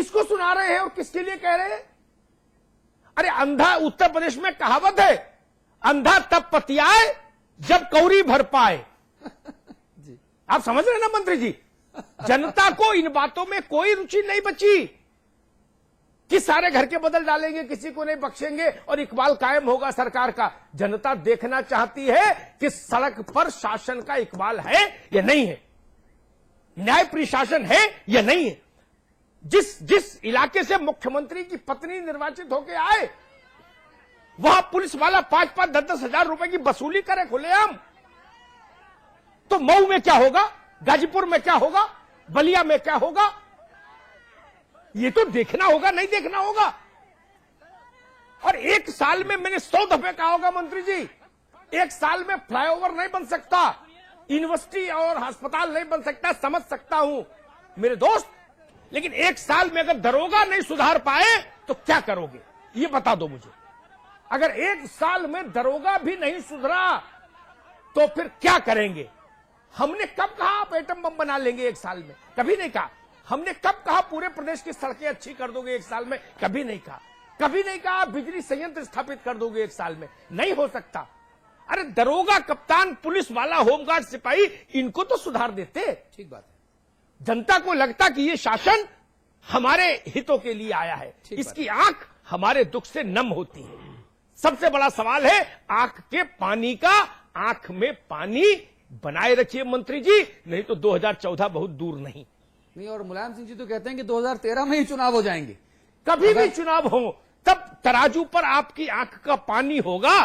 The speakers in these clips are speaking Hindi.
किसको सुना रहे हैं और किसके लिए कह रहे हैं? अरे अंधा, उत्तर प्रदेश में कहावत है, अंधा तब पतियाए जब कौड़ी भर पाए। आप समझ रहे हैं ना मंत्री जी? जनता को इन बातों में कोई रुचि नहीं बची कि सारे घर के बदल डालेंगे, किसी को नहीं बख्शेंगे और इकबाल कायम होगा सरकार का। जनता देखना चाहती है कि सड़क पर शासन का इकबाल है या नहीं है, न्याय प्रशासन है या नहीं है। जिस इलाके से मुख्यमंत्री की पत्नी निर्वाचित होकर आए, वहां पुलिस वाला 5-5, 10-10 हजार रुपए की वसूली करे खुलेआम, तो मऊ में क्या होगा, गाजीपुर में क्या होगा, बलिया में क्या होगा? ये तो देखना होगा, नहीं देखना होगा। और एक साल में, मैंने 100 दफे कहा होगा मंत्री जी, एक साल में फ्लाईओवर नहीं बन सकता, यूनिवर्सिटी और अस्पताल नहीं बन सकता, समझ सकता हूं मेरे दोस्त, लेकिन एक साल में अगर दरोगा नहीं सुधार पाए तो क्या करोगे, ये बता दो मुझे। अगर एक साल में दरोगा भी नहीं सुधरा तो फिर क्या करेंगे? हमने कब कहा आप एटम बम बना लेंगे एक साल में? कभी नहीं कहा। हमने कब कहा पूरे प्रदेश की सड़कें अच्छी कर दोगे एक साल में? कभी नहीं कहा। कभी नहीं कहा बिजली संयंत्र स्थापित कर दोगे एक साल में? नहीं हो सकता। अरे दरोगा, कप्तान, पुलिस वाला, होमगार्ड, सिपाही, इनको तो सुधार देते। ठीक बात है। जनता को लगता कि ये शासन हमारे हितों के लिए आया है, इसकी आंख हमारे दुख से नम होती है। सबसे बड़ा सवाल है आंख के पानी का। आंख में पानी बनाए रखिए मंत्री जी, नहीं तो 2014 बहुत दूर नहीं। और मुलायम सिंह जी तो कहते हैं कि 2013 में ही चुनाव हो जाएंगे। कभी भी चुनाव हो, तब तराजू पर आपकी आंख का पानी होगा,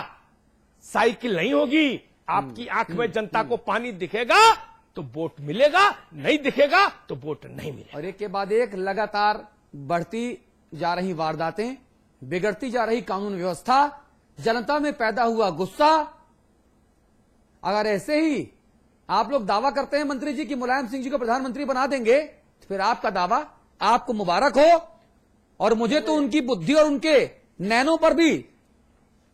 साइकिल नहीं होगी। आपकी आंख में जनता को पानी दिखेगा तो वोट मिलेगा, नहीं दिखेगा तो वोट नहीं मिलेगा। और एक के बाद एक लगातार बढ़ती जा रही वारदातें, बिगड़ती जा रही कानून व्यवस्था, जनता में पैदा हुआ गुस्सा। अगर ऐसे ही आप लोग दावा करते हैं मंत्री जी कि मुलायम सिंह जी को प्रधानमंत्री बना देंगे, तो फिर आपका दावा आपको मुबारक हो। और मुझे तो उनकी बुद्धि और उनके नैनों पर भी,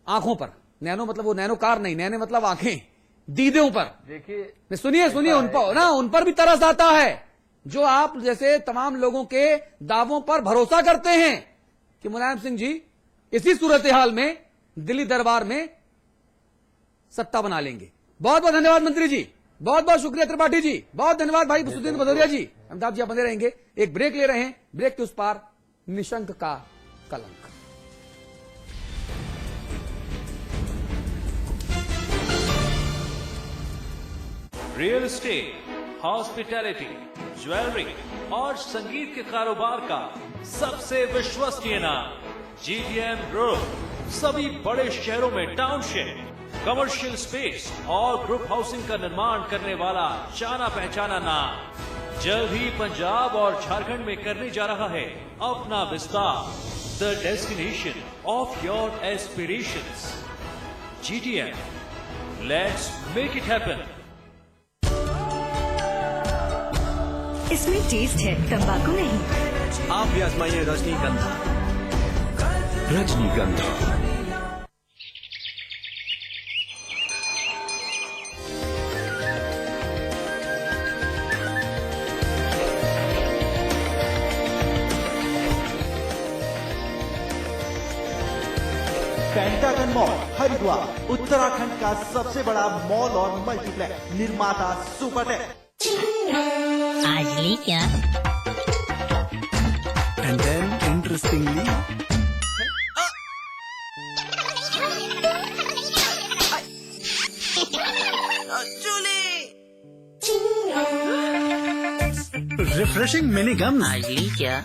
आंखों पर, नैनो मतलब वो नैनो कार नहीं, नैने मतलब आंखें, दीदों पर, देखिए सुनिए उन पर भी तरस आता है, जो आप जैसे तमाम लोगों के दावों पर भरोसा करते हैं कि मुलायम सिंह जी इसी सूरत हाल में दिल्ली दरबार में सत्ता बना लेंगे। बहुत बहुत धन्यवाद मंत्री जी, बहुत बहुत शुक्रिया त्रिपाठी जी, बहुत धन्यवाद भाई बसुद्दीन भदौरिया जी। अमिताभ जी आप बने रहेंगे, एक ब्रेक ले रहे हैं, ब्रेक के उस पार निशंक का कलंक। रियल एस्टेट, हॉस्पिटैलिटी, ज्वेलरी और संगीत के कारोबार का सबसे विश्वसनीय नाम GTM ग्रुप। सभी बड़े शहरों में टाउनशिप, कमर्शियल स्पेस और ग्रुप हाउसिंग का निर्माण करने वाला जाना पहचाना नाम जल्द ही पंजाब और झारखंड में करने जा रहा है अपना विस्तार। The destination of your aspirations, GTM, let's make it happen. इसमें टेस्ट है, तंबाकू नहीं। आप भी आजमाइए रजनीगंधा। रजनीगंधा पेंटागन मॉल हरिद्वार उत्तराखंड का सबसे बड़ा मॉल और मल्टीप्लेक्स निर्माता सुपरटेक। आज ली क्या? And then interestingly refreshing mini gum. आज ली क्या?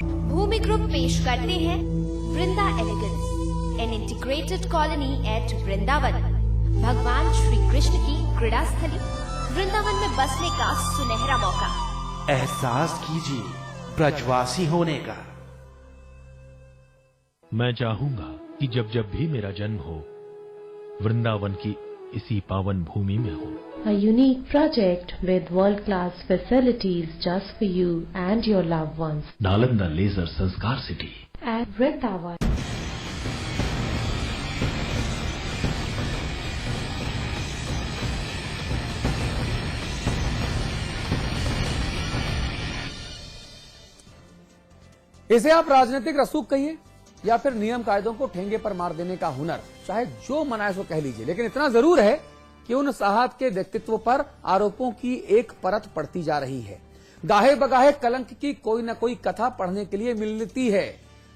भूमि ग्रुप पेश करते हैं Vrinda elegance, an integrated colony at Vrindavan. भगवान श्री कृष्ण की क्रीड़ा स्थली वृंदावन में बसने का सुनहरा मौका। एहसास कीजिए ब्रजवासी होने का। मैं चाहूंगा कि जब जब भी मेरा जन्म हो, वृंदावन की इसी पावन भूमि में हो। A unique project with world-class facilities just for you and your loved ones. Nalanda leisure Sanskar city At Vrindavan. इसे आप राजनीतिक रसूख कहिए या फिर नियम कायदों को ठेंगे पर मार देने का हुनर, चाहे जो मनाए सो कह लीजिए, लेकिन इतना जरूर है कि उन साहब के व्यक्तित्व पर आरोपों की एक परत पड़ती जा रही है। गाहे बगाहे कलंक की कोई न कोई कथा पढ़ने के लिए मिलती है।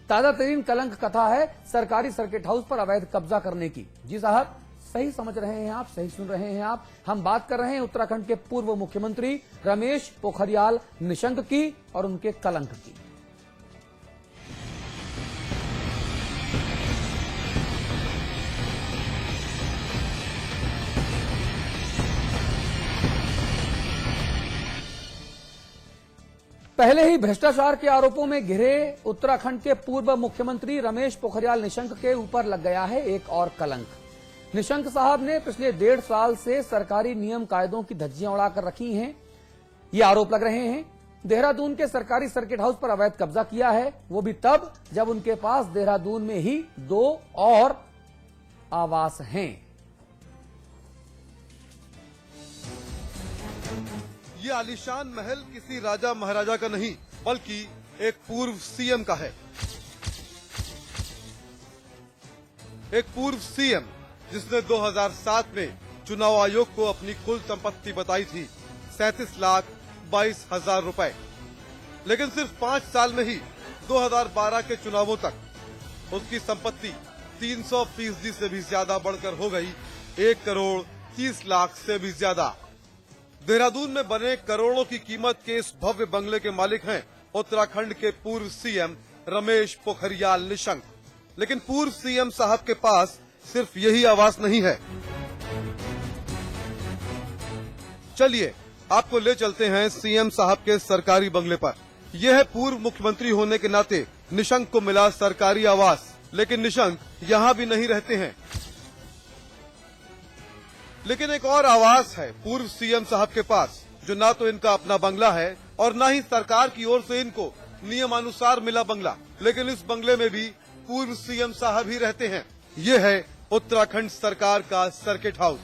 ताजा तरीन कलंक कथा है सरकारी सर्किट हाउस पर अवैध कब्जा करने की। जी साहब, सही समझ रहे हैं आप, सही सुन रहे हैं आप। हम बात कर रहे हैं उत्तराखंड के पूर्व मुख्यमंत्री रमेश पोखरियाल निशंक की और उनके कलंक की। पहले ही भ्रष्टाचार के आरोपों में घिरे उत्तराखंड के पूर्व मुख्यमंत्री रमेश पोखरियाल निशंक के ऊपर लग गया है एक और कलंक। निशंक साहब ने पिछले 1.5 साल से सरकारी नियम कायदों की धज्जियां उड़ाकर रखी हैं। ये आरोप लग रहे हैं देहरादून के सरकारी सर्किट हाउस पर अवैध कब्जा किया है, वो भी तब जब उनके पास देहरादून में ही 2 और आवास हैं। ये आलीशान महल किसी राजा महाराजा का नहीं बल्कि एक पूर्व सीएम का है। एक पूर्व सीएम जिसने 2007 में चुनाव आयोग को अपनी कुल संपत्ति बताई थी 37,22,000 रुपए, लेकिन सिर्फ 5 साल में ही 2012 के चुनावों तक उसकी संपत्ति 300% से भी ज्यादा बढ़कर हो गई 1,30,00,000 से भी ज्यादा। देहरादून में बने करोड़ों की कीमत के इस भव्य बंगले के मालिक हैं उत्तराखंड के पूर्व सीएम रमेश पोखरियाल निशंक। लेकिन पूर्व सीएम साहब के पास सिर्फ यही आवास नहीं है। चलिए आपको ले चलते हैं सीएम साहब के सरकारी बंगले पर। यह है पूर्व मुख्यमंत्री होने के नाते निशंक को मिला सरकारी आवास, लेकिन निशंक यहाँ भी नहीं रहते हैं। लेकिन एक और आवास है पूर्व सीएम साहब के पास, जो ना तो इनका अपना बंगला है और ना ही सरकार की ओर से इनको नियमानुसार मिला बंगला, लेकिन इस बंगले में भी पूर्व सीएम साहब ही रहते हैं। ये है उत्तराखंड सरकार का सर्किट हाउस।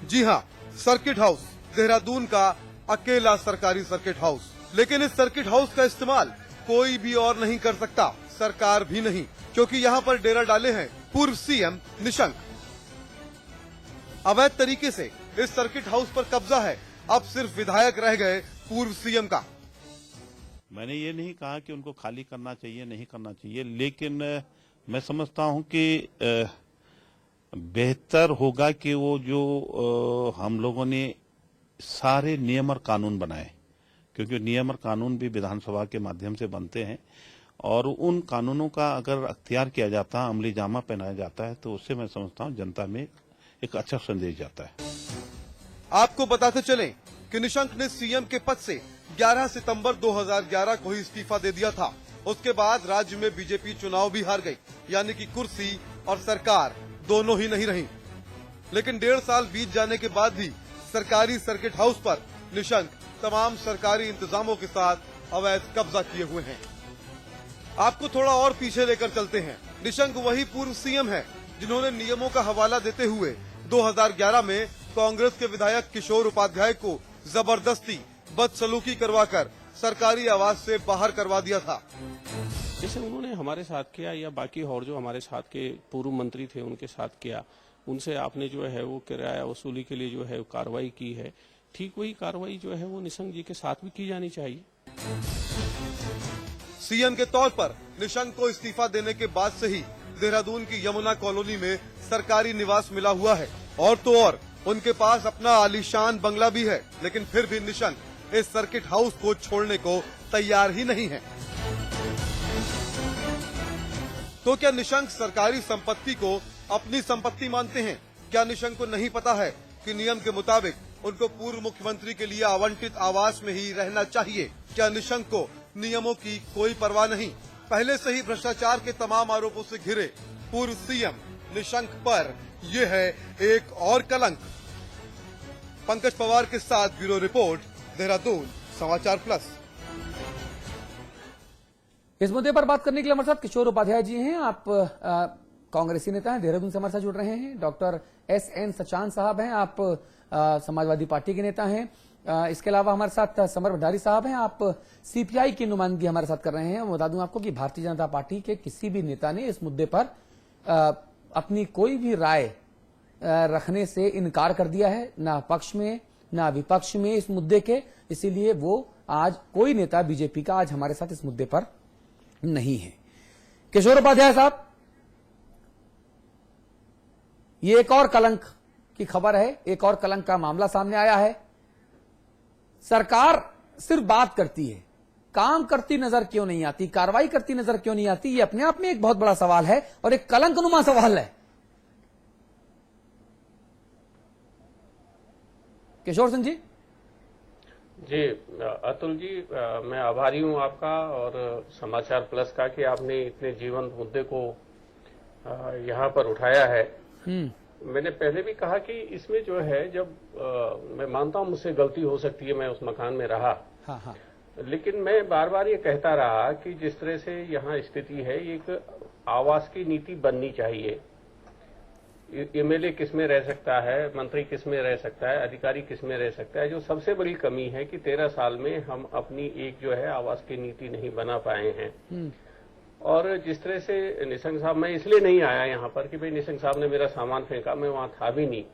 जी हाँ, सर्किट हाउस देहरादून का अकेला सरकारी सर्किट हाउस। लेकिन इस सर्किट हाउस का इस्तेमाल कोई भी और नहीं कर सकता, सरकार भी नहीं, क्योंकि यहाँ पर डेरा डाले हैं पूर्व सीएम निशंक। अवैध तरीके से इस सर्किट हाउस पर कब्जा है। अब सिर्फ विधायक रह गए पूर्व सीएम का। मैंने ये नहीं कहा कि उनको खाली करना चाहिए, नहीं करना चाहिए, लेकिन मैं समझता हूं कि बेहतर होगा कि वो जो हम लोगों ने सारे नियम और कानून बनाए, क्योंकि नियम और कानून भी विधानसभा के माध्यम से बनते हैं, और उन कानूनों का अगर अख्तियार किया जाता है, अमली जामा पहनाया जाता है, तो उससे मैं समझता हूं जनता में एक अच्छा संदेश जाता है। आपको बताते चलें कि निशंक ने सीएम के पद से 11 सितंबर 2011 को ही इस्तीफा दे दिया था। उसके बाद राज्य में बीजेपी चुनाव भी हार गई, यानी कि कुर्सी और सरकार दोनों ही नहीं रही। लेकिन 1.5 साल बीत जाने के बाद भी सरकारी सर्किट हाउस पर निशंक तमाम सरकारी इंतजामों के साथ अवैध कब्जा किए हुए हैं। आपको थोड़ा और पीछे लेकर चलते हैं। निशंक वही पूर्व सीएम है जिन्होंने नियमों का हवाला देते हुए 2011 में कांग्रेस के विधायक किशोर उपाध्याय को जबरदस्ती बदसलूकी करवाकर सरकारी आवास से बाहर करवा दिया था। जैसे उन्होंने हमारे साथ किया या बाकी और जो हमारे साथ के पूर्व मंत्री थे उनके साथ किया, उनसे आपने जो है वो किराया वसूली के लिए जो है कार्रवाई की है, ठीक वही कार्रवाई जो है वो निशंक जी के साथ भी की जानी चाहिए। सीएम के तौर पर निशंक को इस्तीफा देने के बाद से ही देहरादून की यमुना कॉलोनी में सरकारी निवास मिला हुआ है, और तो और उनके पास अपना आलीशान बंगला भी है। लेकिन फिर भी निशंक इस सर्किट हाउस को छोड़ने को तैयार ही नहीं है। तो क्या निशंक सरकारी संपत्ति को अपनी संपत्ति मानते हैं? क्या निशंक को नहीं पता है कि नियम के मुताबिक उनको पूर्व मुख्यमंत्री के लिए आवंटित आवास में ही रहना चाहिए? क्या निशंक को नियमों की कोई परवाह नहीं? पहले से ही भ्रष्टाचार के तमाम आरोपों से घिरे पूर्व सीएम निशंक पर यह है एक और कलंक। पंकज पवार के साथ ब्यूरो रिपोर्ट, देहरादून समाचार प्लस। इस मुद्दे पर बात करने के लिए हमारे साथ किशोर उपाध्याय जी हैं। आप कांग्रेसी नेता हैं, देहरादून से हमारे साथ जुड़ रहे हैं। डॉक्टर SN सचान साहब हैं, आप समाजवादी पार्टी के नेता हैं। इसके अलावा हमारे साथ समर भंडारी साहब हैं, आप सीपीआई की नुमाइंदगी हमारे साथ कर रहे हैं। बता दूं आपको कि भारतीय जनता पार्टी के किसी भी नेता ने इस मुद्दे पर अपनी कोई भी राय रखने से इनकार कर दिया है, ना पक्ष में ना विपक्ष में इस मुद्दे के। इसीलिए वो आज कोई नेता बीजेपी का आज हमारे साथ इस मुद्दे पर नहीं है। किशोर उपाध्याय साहब, ये एक और कलंक की खबर है, एक और कलंक का मामला सामने आया है। सरकार सिर्फ बात करती है, काम करती नजर क्यों नहीं आती, कार्रवाई करती नजर क्यों नहीं आती? ये अपने आप में एक बहुत बड़ा सवाल है और एक कलंकनुमा सवाल है। किशोर सिंह जी। जी अतुल जी, मैं आभारी हूं आपका और समाचार प्लस का कि आपने इतने जीवंत मुद्दे को यहां पर उठाया है। मैंने पहले भी कहा कि इसमें जो है, जब मैं मानता हूं मुझसे गलती हो सकती है, मैं उस मकान में रहा, हाँ। लेकिन मैं बार बार ये कहता रहा कि जिस तरह से यहाँ स्थिति है, एक आवास की नीति बननी चाहिए। एमएलए किस में रह सकता है, मंत्री किस में रह सकता है, अधिकारी किस में रह सकता है। जो सबसे बड़ी कमी है कि 13 साल में हम अपनी एक जो है आवास की नीति नहीं बना पाए हैं। और जिस तरह से निशंक साहब, मैं इसलिए नहीं आया यहाँ पर कि भाई निशंक साहब ने मेरा सामान फेंका, मैं वहां था भी नहीं।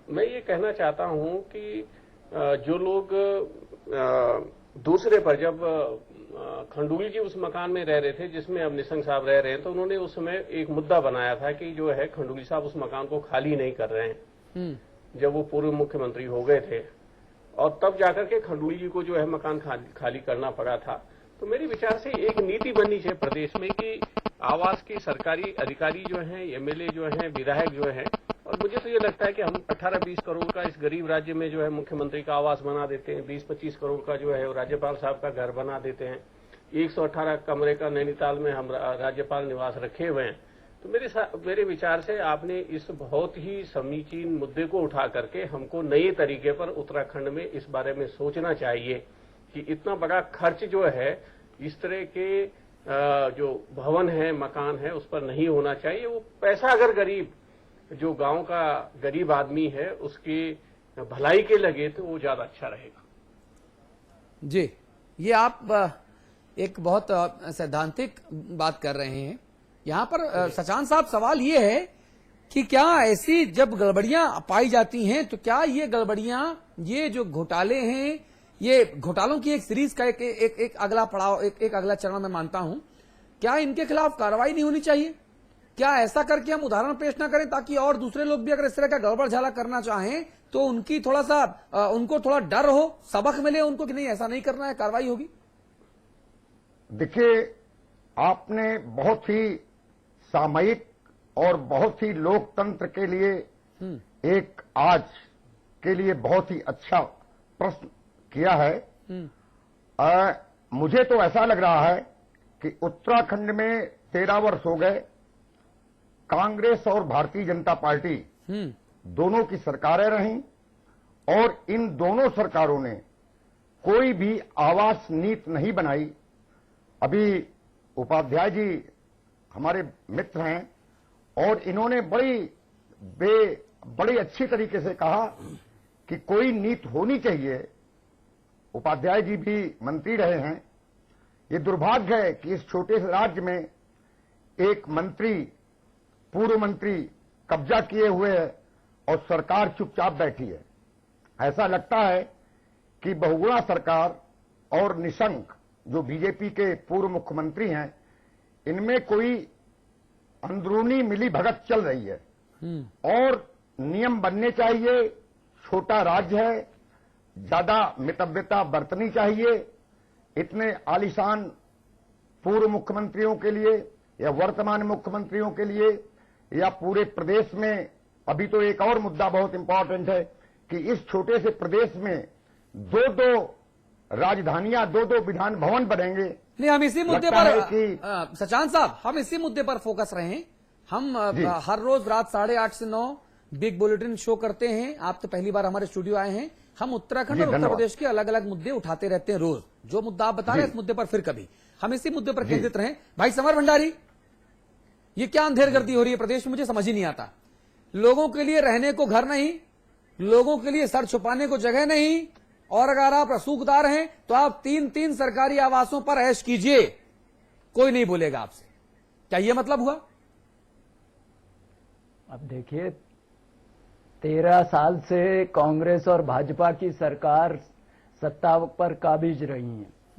मैं ये कहना चाहता हूँ कि जो लोग दूसरे पर, जब खंडूली जी उस मकान में रह रहे थे जिसमें अब निशंक साहब रह रहे हैं, तो उन्होंने उस समय एक मुद्दा बनाया था कि जो है खंडूली साहब उस मकान को खाली नहीं कर रहे हैं, जब वो पूर्व मुख्यमंत्री हो गए थे, और तब जाकर के खंडूली जी को जो है मकान खाली करना पड़ा था। तो मेरे विचार से एक नीति बननी चाहिए प्रदेश में कि आवास की सरकारी अधिकारी जो हैं, एमएलए जो हैं, विधायक जो हैं, और मुझे तो ये लगता है कि हम 18-20 करोड़ का इस गरीब राज्य में जो है मुख्यमंत्री का आवास बना देते हैं, 20-25 करोड़ का जो है राज्यपाल साहब का घर बना देते हैं, 118 कमरे का नैनीताल में हम राज्यपाल निवास रखे हुए हैं। तो मेरे विचार से आपने इस बहुत ही समीचीन मुद्दे को उठा करके हमको नए तरीके पर उत्तराखंड में इस बारे में सोचना चाहिए कि इतना बड़ा खर्च जो है इस तरह के जो भवन है, मकान है, उस पर नहीं होना चाहिए। वो पैसा अगर गरीब, जो गांव का गरीब आदमी है, उसकी भलाई के लगे तो वो ज्यादा अच्छा रहेगा। जी, ये आप एक बहुत सैद्धांतिक बात कर रहे हैं यहाँ पर। सचान साहब, सवाल ये है कि क्या ऐसी जब गड़बड़ियां पाई जाती हैं तो क्या ये गड़बड़ियां, ये जो घोटाले हैं, ये घोटालों की एक सीरीज का एक अगला पड़ाव, एक अगला चरण मैं मानता हूं, क्या इनके खिलाफ कार्रवाई नहीं होनी चाहिए? क्या ऐसा करके हम उदाहरण पेश ना करें ताकि और दूसरे लोग भी अगर इस तरह का गड़बड़ झाला करना चाहें तो उनकी थोड़ा सा उनको थोड़ा डर हो, सबक मिले उनको कि नहीं ऐसा नहीं करना है, कार्रवाई होगी? देखिए, आपने बहुत ही सामयिक और बहुत ही लोकतंत्र के लिए एक आज के लिए बहुत ही अच्छा प्रश्न किया है। मुझे तो ऐसा लग रहा है कि उत्तराखंड में 13 वर्ष हो गए, कांग्रेस और भारतीय जनता पार्टी दोनों की सरकारें रहीं और इन दोनों सरकारों ने कोई भी आवास नीति नहीं बनाई। अभी उपाध्याय जी हमारे मित्र हैं और इन्होंने बड़ी अच्छी तरीके से कहा कि कोई नीति होनी चाहिए। उपाध्याय जी भी मंत्री रहे हैं। ये दुर्भाग्य है कि इस छोटे से राज्य में एक मंत्री, पूर्व मंत्री कब्जा किए हुए है और सरकार चुपचाप बैठी है। ऐसा लगता है कि बहुगुणा सरकार और निशंक जो बीजेपी के पूर्व मुख्यमंत्री हैं, इनमें कोई अंदरूनी मिली भगत चल रही है और नियम बनने चाहिए। छोटा राज्य है, ज्यादा मितव्यता बरतनी चाहिए। इतने आलीशान पूर्व मुख्यमंत्रियों के लिए या वर्तमान मुख्यमंत्रियों के लिए या पूरे प्रदेश में, अभी तो एक और मुद्दा बहुत इंपॉर्टेंट है कि इस छोटे से प्रदेश में 2-2 राजधानियां, 2-2 विधान भवन बनेंगे। नहीं, हम इसी मुद्दे पर सचान साहब, हम इसी मुद्दे पर फोकस रहे हैं। हम हर रोज रात 8:30 से 9 बिग बुलेटिन शो करते हैं। आप तो पहली बार हमारे स्टूडियो आए हैं। हम उत्तराखंड और उत्तर प्रदेश के अलग अलग मुद्दे उठाते रहते हैं रोज। जो मुद्दा आप बता रहे हैं इस मुद्दे पर फिर कभी हम इसी मुद्दे पर केंद्रित रहें। भाई समर भंडारी, ये क्या अंधेरगर्दी हो रही है प्रदेश में, मुझे समझ ही नहीं आता। लोगों के लिए रहने को घर नहीं, लोगों के लिए सर छुपाने को जगह नहीं, और अगर आप रसूखदार हैं तो आप 3-3 सरकारी आवासों पर ऐश कीजिए, कोई नहीं बोलेगा आपसे। क्या ये मतलब हुआ? अब देखिए, 13 साल से कांग्रेस और भाजपा की सरकार सत्ता पर काबिज रही है।